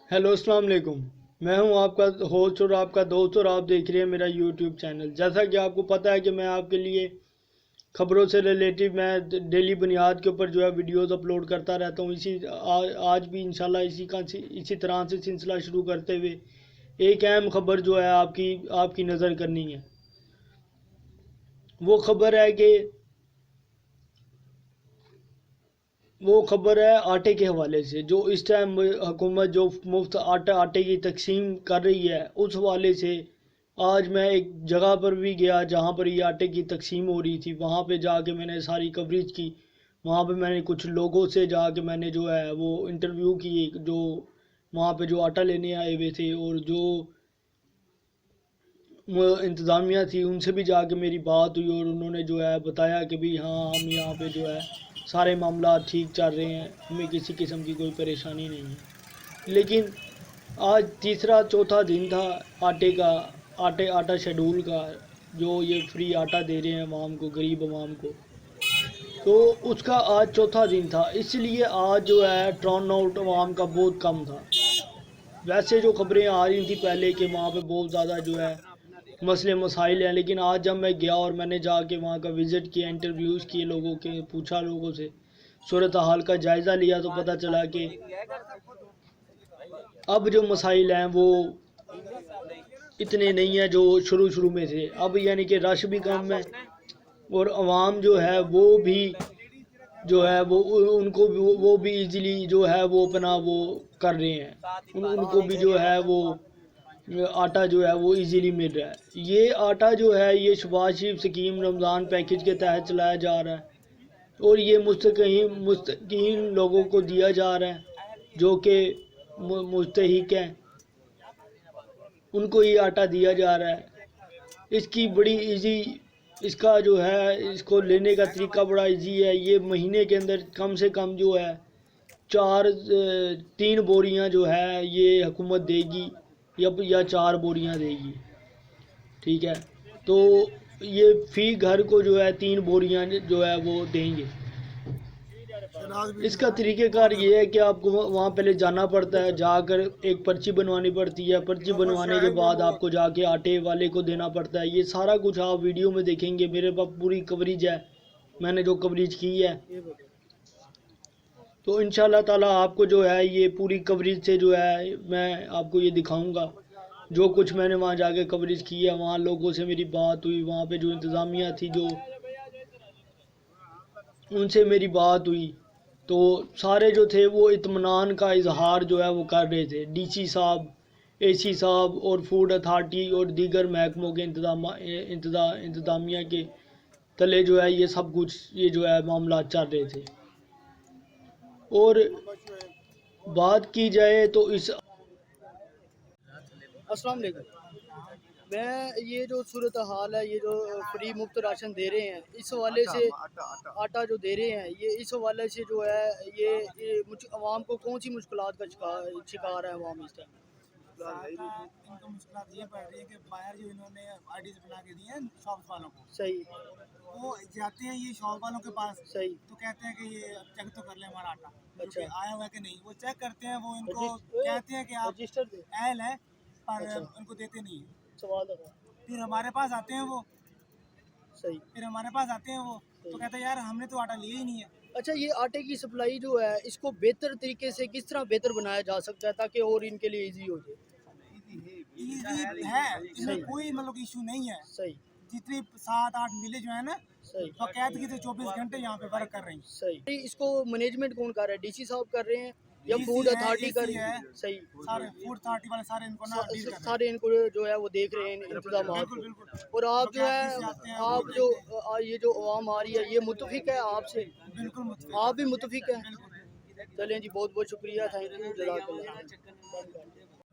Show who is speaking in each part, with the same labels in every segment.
Speaker 1: Hello अस्सलाम वालेकुम। मैं हूं आपका होस्ट और आपका दोस्त और आप देख रहे हैं मेरा यूट्यूब चैनल। जैसा कि आपको पता है कि मैं आपके लिए खबरों से रिलेटिव मैं डेली बुनियाद के ऊपर जो है वीडियोस अपलोड करता रहता हूं। आज भी इंशाल्लाह इसी तरह से सिलसिला शुरू करते हुए एक अहम खबर जो है आपकी आपकी नज़र करनी है। वो खबर है कि वो खबर है आटे के हवाले से, जो इस टाइम हुकूमत जो मुफ्त आटे की तकसीम कर रही है उस हवाले से। आज मैं एक जगह पर भी गया जहाँ पर ये आटे की तकसीम हो रही थी, वहाँ पे जाके मैंने सारी कवरेज की। वहाँ पे मैंने कुछ लोगों से जाके मैंने जो है वो इंटरव्यू किए, जो वहाँ पे जो आटा लेने आए हुए थे, और जो वो इंतज़ामिया थी उनसे भी जाके मेरी बात हुई, और उन्होंने जो है बताया कि भी हाँ, हम यहाँ पे जो है सारे मामला ठीक चल रहे हैं, हमें किसी किस्म की कोई परेशानी नहीं है। लेकिन आज तीसरा चौथा दिन था आटे का, आटा शेड्यूल का, जो ये फ्री आटा दे रहे हैं अवाम को, गरीब अवाम को। तो उसका आज चौथा दिन था, इसलिए आज जो है टर्न आउट अवाम का बहुत कम था। वैसे जो खबरें आ रही थी पहले कि वहाँ पे बहुत ज़्यादा जो है मसले मसाइल हैं, लेकिन आज जब मैं गया और मैंने जाके वहाँ का विज़िट किया, इंटरव्यूज़ किए लोगों के, पूछा लोगों से, सूरत हाल का जायज़ा लिया, तो पता चला कि अब जो मसाइल हैं वो इतने नहीं हैं जो शुरू शुरू में थे। अब यानी कि रश भी कम है, और आवाम जो है वो भी जो है वो उनको भी वो भी इजीली जो है वो अपना वो कर रहे हैं। उनको भी जो है वो आटा जो है वो इजीली मिल रहा है। ये आटा जो है ये शबाज शरीफ स्कीम रमज़ान पैकेज के तहत चलाया जा रहा है, और ये मुस्तकीन लोगों को दिया जा रहा है जो कि मुस्तहिक हैं, उनको ये आटा दिया जा रहा है। इसकी बड़ी इजी इसका जो है इसको लेने का तरीका बड़ा इजी है। ये महीने के अंदर कम से कम जो है 3 बोरियां जो है ये हुकूमत देगी, या 4 बोरियां देगी। ठीक है, तो ये फी घर को जो है 3 बोरियां जो है वो देंगे। इसका तरीक़ेकार ये है कि आपको वहाँ पहले जाना पड़ता है, जाकर एक पर्ची बनवानी पड़ती है, पर्ची बनवाने के बाद आपको जाके आटे वाले को देना पड़ता है। ये सारा कुछ आप वीडियो में देखेंगे, मेरे पास पूरी कवरेज है, मैंने जो कवरेज की है। तो इंशाल्लाह ताला आपको जो है ये पूरी कवरेज से जो है मैं आपको ये दिखाऊंगा जो कुछ मैंने वहाँ जाके कवरेज की है। वहाँ लोगों से मेरी बात हुई, वहाँ पे जो इंतज़ामिया थी जो उनसे मेरी बात हुई, तो सारे जो थे वो इत्मीनान का इजहार जो है वो कर रहे थे। डीसी साहब, एसी साहब और फूड अथॉरिटी और दीगर महकमों के इंतज़ामिया के तले जो है ये सब कुछ ये जो है मामला चल रहे थे। और बात की जाए तो इस
Speaker 2: अस्सलाम वालेकुम। मैं ये जो सूरत हाल है, ये जो फ्री मुफ्त राशन दे रहे हैं, इस हवाले से आटा जो दे रहे हैं, ये इस हवाले से जो है ये आवाम को कौन सी मुश्किलात का शिकार है आवाम इस टाइम?
Speaker 3: इनको मुश्किल ये पड़ रही है कि बाहर जो इन्होंने आईडीज बना के दिए हैं शॉप वालों को,
Speaker 2: सही।
Speaker 3: वो जाते हैं ये शॉप वालों के पास,
Speaker 2: सही।
Speaker 3: तो कहते हैं कि ये चेक तो कर ले हमारा आटा
Speaker 2: अच्छा।
Speaker 3: आया हुआ है कि नहीं। वो चेक करते हैं, वो इनको कहते हैं कि आप
Speaker 2: रजिस्टर दे।
Speaker 3: एल है, पर
Speaker 2: अच्छा।
Speaker 3: उनको देते नहीं है।
Speaker 2: सवाल था।
Speaker 3: फिर हमारे पास आते हैं वो
Speaker 2: सही।
Speaker 3: फिर हमारे पास आते हैं वो तो कहते हैं यार हमने तो आटा लिया ही नहीं है।
Speaker 2: अच्छा, ये आटे की सप्लाई जो है इसको बेहतर तरीके से किस तरह बेहतर बनाया जा सकता है ताकि और इनके लिए इजी हो जाए?
Speaker 3: ईजी है, इसमें कोई मतलब इशू नहीं है।
Speaker 2: सही।
Speaker 3: जितनी 7-8 मिले जो है ना,
Speaker 2: सही।
Speaker 3: बकायदगी से 24 घंटे यहाँ पे वर्क कर रही हैं।
Speaker 2: सही। इसको मैनेजमेंट कौन कर रहा है? डीसी साहब कर रहे हैं या
Speaker 3: DC
Speaker 2: फूड
Speaker 3: है,
Speaker 2: अथॉरिटी कर
Speaker 3: AC
Speaker 2: रही है?
Speaker 3: है,
Speaker 2: सही।
Speaker 3: सारे फूड अथॉरिटी वाले सारे इनको ना डील कर रहे हैं।
Speaker 2: सारे इनको जो है वो देख रहे हैं इंतजाम
Speaker 3: बिल्कुल बिल्कुल।
Speaker 2: और आप जो
Speaker 3: बकायदगी से
Speaker 2: है
Speaker 3: आते हैं,
Speaker 2: आप
Speaker 3: वो
Speaker 2: जो
Speaker 3: देखते हैं।
Speaker 2: ये जो आवाम आ रही है ये मुतफिक है आपसे?
Speaker 3: बिल्कुल मुतफिक।
Speaker 2: आप भी मुतफिक है?
Speaker 3: बिल्कुल।
Speaker 2: चलें जी, बहुत बहुत शुक्रिया, थैंक यू, जज़ाकल्लाह।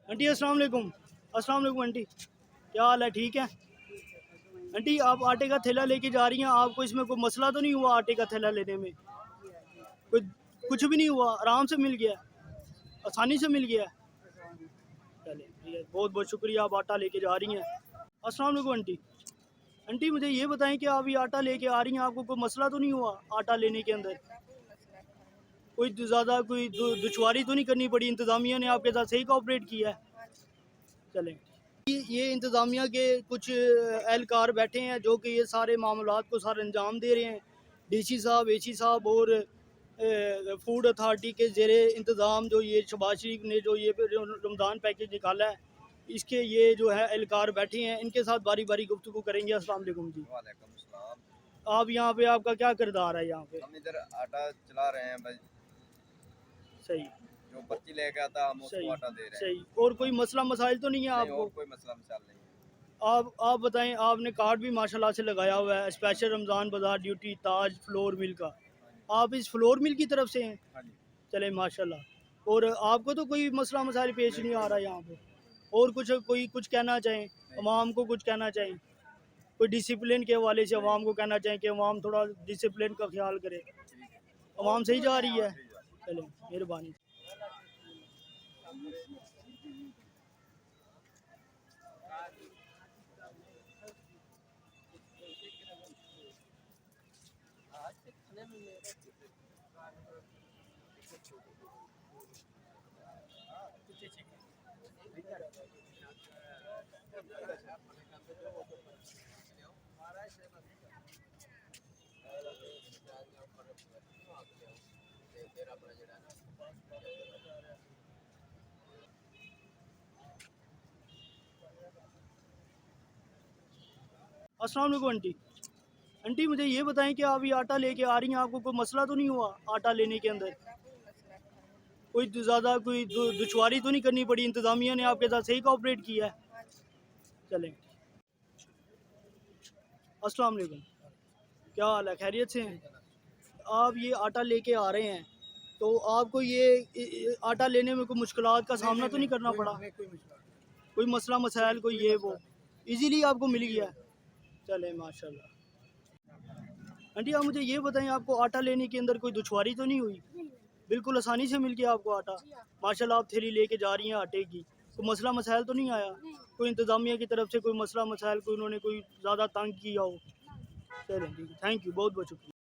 Speaker 2: आंटी अस्सलाम वालेकुम। अस्सलाम वालेकुम आंटी, क्या हाल है? ठीक है आंटी, आप आटे का थैला लेके जा रही हैं, आपको इसमें कोई मसला तो नहीं हुआ? आटे का थैला लेने में कोई कुछ भी नहीं हुआ? आराम से मिल गया, आसानी से मिल गया? चलिए, बहुत बहुत शुक्रिया, आप आटा लेके जा रही हैं। अस्सलाम वालेकुम आंटी। आंटी मुझे ये बताएं कि आप ये आटा लेके आ रही हैं, आपको कोई मसला तो नहीं हुआ आटा लेने के अंदर? कोई ज़्यादा कोई दुश्वारी तो नहीं करनी पड़ी, इंतज़ामिया ने आपके साथ सही कोऑपरेट किया है? चलें, ये इंतज़ामिया के कुछ एहलकार बैठे हैं जो कि ये सारे मामलात को सारे अंजाम दे रहे हैं। डीसी साहब, एसी साहब और फूड अथॉरिटी के ज़ेरे इंतज़ाम जो ये शहबाज शरीफ ने जो ये रमज़ान पैकेज निकाला है, इसके ये जो है एहलकार बैठे हैं, इनके साथ बारी बारी गुफ्तगू करेंगे। अस्सलाम वालेकुम जी।
Speaker 4: वालेकुम सलाम।
Speaker 2: आप यहाँ पे, आपका क्या किरदार है यहाँ पे?
Speaker 4: हम इधर आटा चला रहे हैं भाई,
Speaker 2: सही
Speaker 4: जो पर्ची लेके आता हम
Speaker 2: सही
Speaker 4: उसको आटा दे रहे हैं।
Speaker 2: सही। और कोई मसला मसाइल तो नहीं है
Speaker 4: नहीं,
Speaker 2: आपको?
Speaker 4: और कोई मसला मसाल नहीं है।
Speaker 2: आप बताएं, आपने कार्ड भी माशाल्लाह से लगाया हुआ है, स्पेशल रमज़ान बाज़ार ड्यूटी ताज फ्लोर मिल का। आप इस फ्लोर मिल की तरफ से हैं?
Speaker 4: हाँ जी।
Speaker 2: चले माशाल्लाह। और आपको तो कोई मसला मसाइल पेश नहीं आ रहा यहाँ पे? और कुछ कहना चाहें अवाम को, कुछ कहना चाहें कोई डिसिप्लिन के हवाले से अवाम को कहना चाहें कि अवाम थोड़ा डिसिप्लिन का ख्याल करे? अवाम सही जा रही है? चलें, मेहरबानी। अस्सलाम वालेकुम आंटी। आंटी मुझे ये बताएं कि आप ये आटा लेके आ रही हैं, आपको कोई मसला तो नहीं हुआ आटा लेने के अंदर? कोई ज़्यादा कोई दुश्वारी तो नहीं करनी पड़ी, इंतज़ामिया ने आपके साथ सही कोऑपरेट किया है? चलें, अस्सलाम वालेकुम, क्या हाल है, खैरियत से हैं? आप ये आटा लेके आ रहे हैं तो आपको ये आटा लेने में कोई मुश्किलात का सामना तो नहीं करना पड़ा? कोई मसला मसाइल कोई ये वो इजीली आपको मिल गया? चले माशाल्लाह। आंटी आप मुझे ये बताएं, आपको आटा लेने के अंदर कोई दुश्वारी तो नहीं हुई? बिल्कुल आसानी से मिल गया आपको आटा? माशाल्लाह, आप थैली लेके जा रही हैं आटे की, कोई मसला मसाइल तो नहीं आया? कोई इंतज़ामिया की तरफ से कोई मसला मसाइल, कोई उन्होंने कोई ज़्यादा तंग किया हो? चलें ठीक है, थैंक यू, बहुत बहुत शुक्रिया।